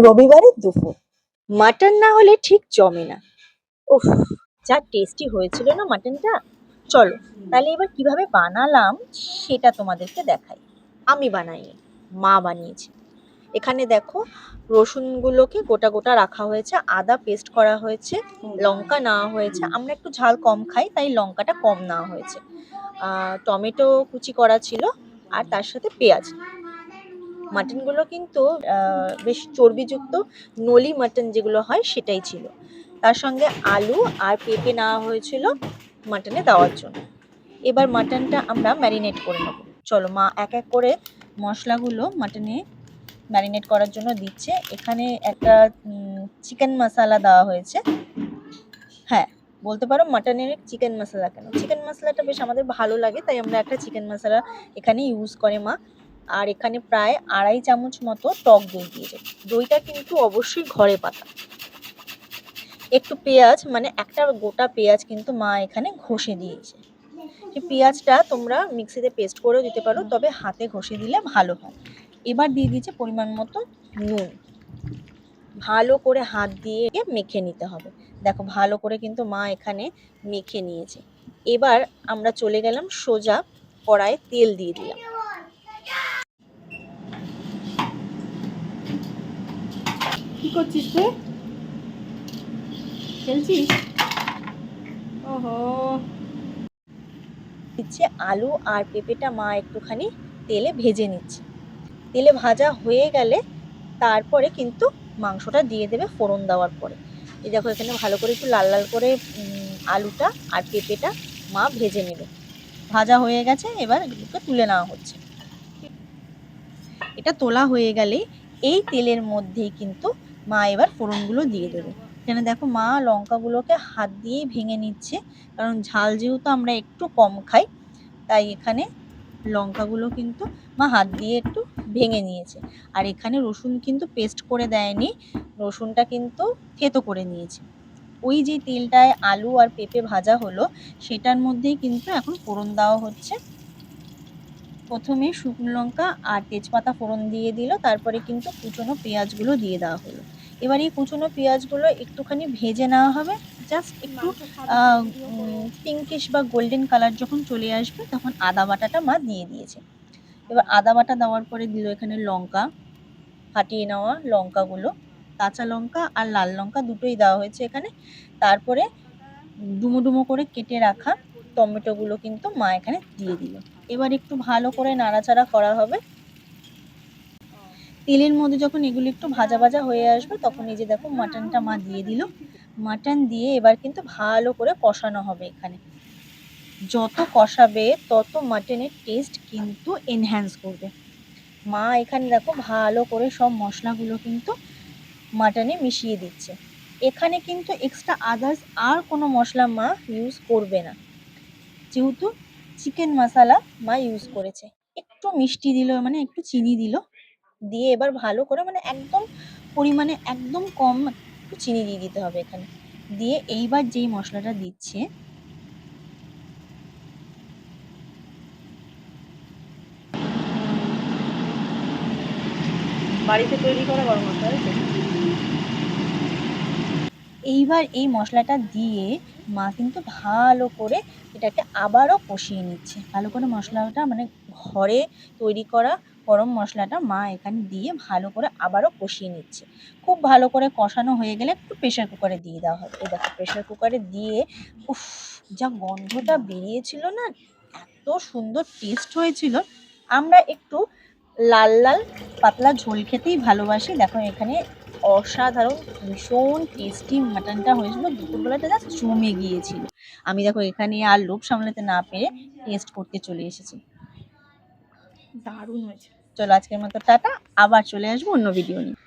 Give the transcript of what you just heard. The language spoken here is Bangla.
রবিবারের দুপুর মাটন না হলে ঠিক জমে না। উফ, যা টেস্টি হয়েছিল না মাটনটা। চলো তাহলে এবার কিভাবে বানালাম সেটা তোমাদেরকে দেখাই। আমি বানাইনি, মা বানিয়েছে। এখানে দেখো, রসুনগুলোকে গোটা গোটা রাখা হয়েছে, আদা পেস্ট করা হয়েছে, লঙ্কা নেওয়া হয়েছে। আমরা একটু ঝাল কম খাই তাই লঙ্কাটা কম নেওয়া হয়েছে। টমেটো কুচি করা ছিল, আর তার সাথে পেঁয়াজ। মাটনগুলো কিন্তু বেশ চর্বিযুক্ত নলি মাটন যেগুলো হয় সেটাই ছিল। তার সঙ্গে আলু আর পেঁপে নেওয়া হয়েছিল মাটনে দেওয়ার জন্য। এবার মাটনটা আমরা ম্যারিনেট করে নেব। চলো, মা এক এক করে মশলাগুলো মাটনে ম্যারিনেট করার জন্য দিচ্ছে। এখানে একটা চিকেন মশলা দেওয়া হয়েছে। হ্যাঁ, বলতে পারো মাটনের চিকেন মশলা কেন, চিকেন মশলাটা বেশ আমাদের ভালো লাগে তাই আমরা একটা চিকেন মশলা এখানে ইউজ করে মা। আর এখানে প্রায় 2.5 চামচ মতো টক দই দিয়েছে। দইটা কিন্তু অবশ্যই ঘরে পাতা। একটু পেঁয়াজ, মানে একটা গোটা পেঁয়াজ কিন্তু মা এখানে ঘষে দিয়েছে। এই পেঁয়াজটা তোমরা মিক্সিতে পেস্ট করেও দিতে পারো, তবে হাতে ঘষে দিলে ভালো হয়। এবার দিয়ে দিয়েছে পরিমাণ মতো নুন। ভালো করে হাত দিয়ে মেখে নিতে হবে। দেখো ভালো করে কিন্তু মা এখানে মেখে নিয়েছে। এবার আমরা চলে গেলাম সোজা কড়াইয়ে তেল দিয়ে দিলাম। কি করছিস তুই? খেলছিস? ওহো। দিচ্ছে আলু আর পেঁপেটা মা একটুখানি তেলে ভেজে নিচ্ছে। তেলে ভাজা হয়ে গেলে তারপরে কিন্তু মাংসটা দিয়ে দেবে ফোড়ন দেওয়ার পরে। এই দেখো এখানে ভালো করে একটু লাল লাল করে আলুটা আর পেঁপেটা মা ভেজে নেবে। ভাজা হয়ে গেছে, এবার এগুলোকে তুলে নেওয়া হচ্ছে। এটা তোলা হয়ে গেলেই এই তেলের মধ্যেই কিন্তু মা এবার ফোড়নগুলো দিয়ে দেবে। এখানে দেখো মা লঙ্কাগুলোকে হাত দিয়েই ভেঙে নিচ্ছে, কারণ ঝাল যেহেতু আমরা একটু কম খাই তাই এখানে লঙ্কাগুলো কিন্তু মা হাত দিয়ে একটু ভেঙে নিয়েছে। আর এখানে রসুন কিন্তু পেস্ট করে দেয়নি, রসুনটা কিন্তু থেতো করে নিয়েছে। ওই যে তেলটায় আলু আর পেঁপে ভাজা হলো সেটার মধ্যেই কিন্তু এখন ফোড়ন দেওয়া হচ্ছে। প্রথমে শুকনো লঙ্কা আর তেজপাতা ফোড়ন দিয়ে দিল, তারপরে কিন্তু কুচনো পেঁয়াজগুলো দিয়ে দেওয়া হলো। এবার এই কুচনো পেঁয়াজগুলো একটুখানি ভেজে নেওয়া হবে, জাস্ট একটু পিঙ্কিশ বা গোল্ডেন কালার যখন চলে আসবে তখন আদা বাটাটা মা দিয়ে দিয়েছে। এবার আদা বাটা দেওয়ার পরে দিল এখানে লঙ্কা, ফাটিয়ে নেওয়া লঙ্কাগুলো, কাঁচা লঙ্কা আর লাল লঙ্কা দুটোই দেওয়া হয়েছে এখানে। তারপরে ডুমো ডুমো করে কেটে রাখা টমেটোগুলো কিন্তু মা এখানে দিয়ে দিল। এবার একটু ভালো করে নাড়াচাড়া করা হবে। তেলের মধ্যে যখন এগুলো একটু ভাজা ভাজা হয়ে আসবে তখন এই যে দেখো মাটনটা মা দিয়ে দিল। মাটন দিয়ে এবার কিন্তু ভালো করে কষানো হবে। এখানে যত কষাবে তত মাটনের টেস্ট কিন্তু এনহ্যান্স করবে। মা এখানে দেখো ভালো করে সব মশলাগুলো কিন্তু মাটনে মিশিয়ে দিচ্ছে। এখানে কিন্তু এক্সট্রা আদার্স আর কোনো মশলা মা ইউজ করবে না, যেহেতু চিকেন মশলা মা ইউজ করেছে। একটু মিষ্টি দিল, মানে একটু চিনি দিল, দিয়ে এবার ভালো করে, মানে একদম পরিমাণে একদম কম একটু চিনি দিয়ে দিতে হবে এখানে। দিয়ে এইবার যেই মশলাটা দিচ্ছে বাড়িতে তৈরি করা গরম মশলা। এইবার এই মশলাটা দিয়ে মা কিন্তু ভালো করে এটাকে আবারও কষিয়ে নিচ্ছে। ভালো করে মশলাটা, মানে ঘরে তৈরি করা গরম মশলাটা মা এখানে দিয়ে ভালো করে আবারও কষিয়ে নিচ্ছে। খুব ভালো করে কষানো হয়ে গেলে একটু প্রেশার কুকারে দিয়ে দেওয়া হবে। এই দেখো প্রেশার কুকারে দিয়ে উফ, যা গন্ধটা বেরিয়েছিল না, এত সুন্দর টেস্ট হয়েছিল। আমরা একটু লাল লাল পাতলা ঝোল খেতেই ভালোবাসি। দেখো এখানে অসাধারণ ভীষণ টেস্টি মাটনটা হয়েছিল, দুপুরবেলাটা জাস্ট জমে গিয়েছিল। আমি দেখো এখানে আর লোভ সামলাতে না পেরে টেস্ট করতে চলে এসেছি। দারুণ হয়েছে। চলো আজকের মতো টাটা, আবার চলে আসবো অন্য ভিডিও নিয়ে।